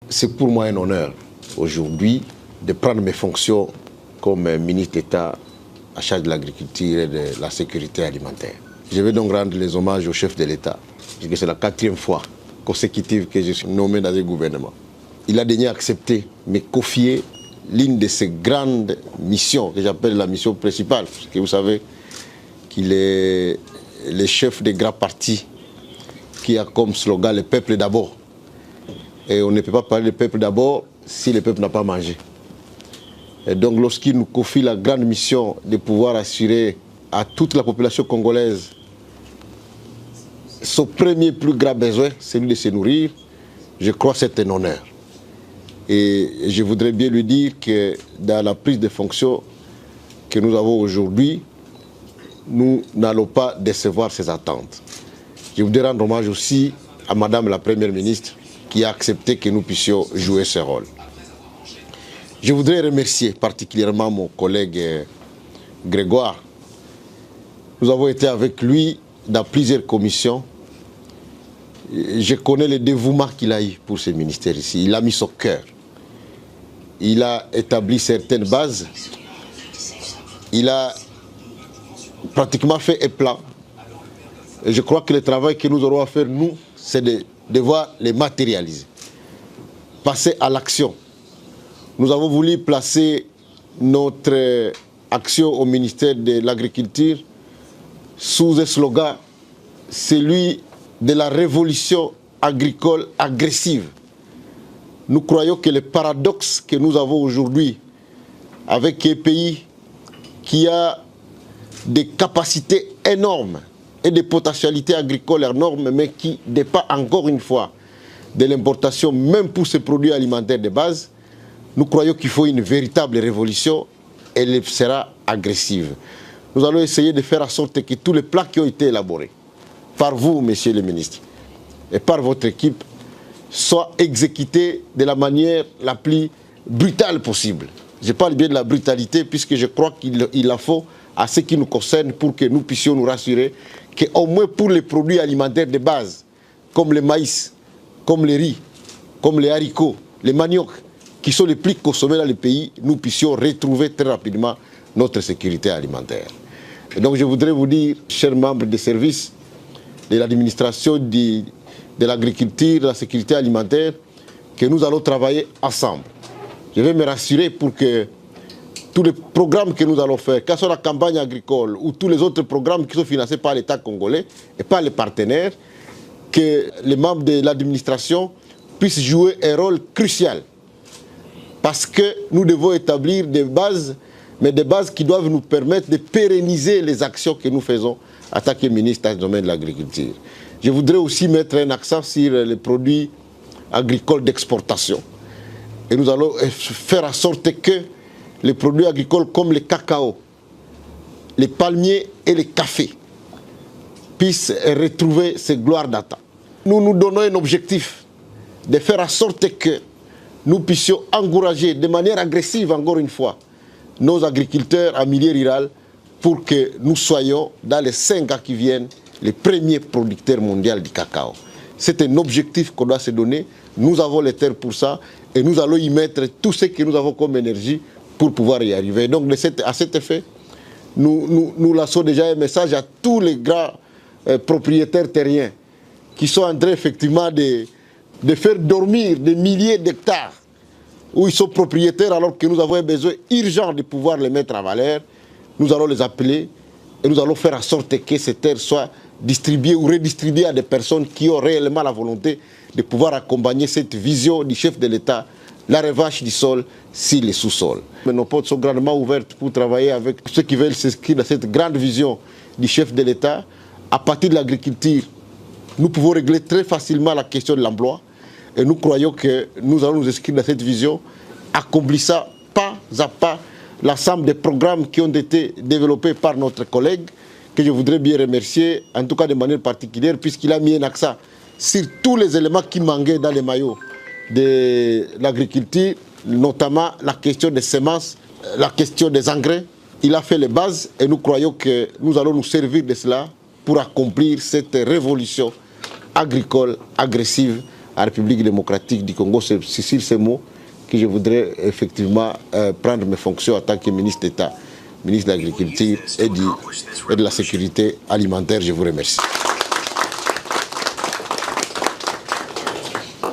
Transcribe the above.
C'est pour moi un honneur aujourd'hui de prendre mes fonctions comme ministre d'État à charge de l'agriculture et de la sécurité alimentaire. Je vais donc rendre les hommages au chef de l'État, puisque c'est la 4e fois consécutive que je suis nommé dans le gouvernement. Il a daigné accepter, me confier l'une de ses grandes missions, que j'appelle la mission principale, parce que vous savez qu'il est le chef des grands partis qui a comme slogan « le peuple d'abord ». Et on ne peut pas parler du peuple d'abord si le peuple n'a pas mangé. Et donc lorsqu'il nous confie la grande mission de pouvoir assurer à toute la population congolaise son premier plus grand besoin, celui de se nourrir, je crois que c'est un honneur. Et je voudrais bien lui dire que dans la prise de fonction que nous avons aujourd'hui, nous n'allons pas décevoir ses attentes. Je voudrais rendre hommage aussi à Madame la Première ministre qui a accepté que nous puissions jouer ce rôle. Je voudrais remercier particulièrement mon collègue Grégoire. Nous avons été avec lui dans plusieurs commissions. Je connais le dévouement qu'il a eu pour ce ministère ici. Il a mis son cœur. Il a établi certaines bases. Il a pratiquement fait un plan. Et je crois que le travail que nous aurons à faire, nous, c'est de devoir les matérialiser. Passer à l'action. Nous avons voulu placer notre action au ministère de l'Agriculture sous un slogan, celui de la révolution agricole agressive. Nous croyons que le paradoxe que nous avons aujourd'hui avec un pays qui a des capacités énormes et des potentialités agricoles énormes, mais qui dépend encore une fois de l'importation, même pour ces produits alimentaires de base, nous croyons qu'il faut une véritable révolution et elle sera agressive. Nous allons essayer de faire en sorte que tous les plans qui ont été élaborés par vous, messieurs les ministres, et par votre équipe, soient exécutés de la manière la plus brutale possible. Je parle bien de la brutalité puisque je crois qu'il la faut à ce qui nous concerne pour que nous puissions nous rassurer qu'au moins pour les produits alimentaires de base, comme le maïs, comme le riz, comme les haricots, les maniocs, qui sont les plus consommés dans le pays, nous puissions retrouver très rapidement notre sécurité alimentaire. Et donc je voudrais vous dire, chers membres des services de l'administration de l'agriculture, de la sécurité alimentaire, que nous allons travailler ensemble. Je vais me rassurer pour que tous les programmes que nous allons faire, que ce soit la campagne agricole ou tous les autres programmes qui sont financés par l'État congolais et par les partenaires, que les membres de l'administration puissent jouer un rôle crucial. Parce que nous devons établir des bases, mais des bases qui doivent nous permettre de pérenniser les actions que nous faisons en tant que ministre dans le domaine de l'agriculture. Je voudrais aussi mettre un accent sur les produits agricoles d'exportation. Et nous allons faire en sorte que les produits agricoles comme le cacao, les palmiers et le café puissent retrouver ces gloires d'antan. Nous nous donnons un objectif de faire en sorte que nous puissions encourager de manière agressive, encore une fois, nos agriculteurs en milieu rural pour que nous soyons, dans les 5 ans qui viennent, les premiers producteurs mondiaux du cacao. C'est un objectif qu'on doit se donner. Nous avons les terres pour ça et nous allons y mettre tout ce que nous avons comme énergie pour pouvoir y arriver. Donc, à cet effet, nous lançons déjà un message à tous les grands propriétaires terriens qui sont en train effectivement de faire dormir des milliers d'hectares où ils sont propriétaires alors que nous avons un besoin urgent de pouvoir les mettre en valeur. Nous allons les appeler et nous allons faire en sorte que ces terres soient distribuées ou redistribuées à des personnes qui ont réellement la volonté de pouvoir accompagner cette vision du chef de l'État, la revanche du sol sur les sous-sols. Nos portes sont grandement ouvertes pour travailler avec ceux qui veulent s'inscrire dans cette grande vision du chef de l'État. À partir de l'agriculture, nous pouvons régler très facilement la question de l'emploi et nous croyons que nous allons nous inscrire dans cette vision, accomplissant pas à pas l'ensemble des programmes qui ont été développés par notre collègue, que je voudrais bien remercier, en tout cas de manière particulière, puisqu'il a mis un accent sur tous les éléments qui manquaient dans les maillots de l'agriculture, notamment la question des semences, la question des engrais. Il a fait les bases et nous croyons que nous allons nous servir de cela pour accomplir cette révolution agricole agressive à la République démocratique du Congo. C'est sur ces mots que je voudrais effectivement prendre mes fonctions en tant que ministre d'État, ministre de l'Agriculture et de la Sécurité alimentaire. Je vous remercie.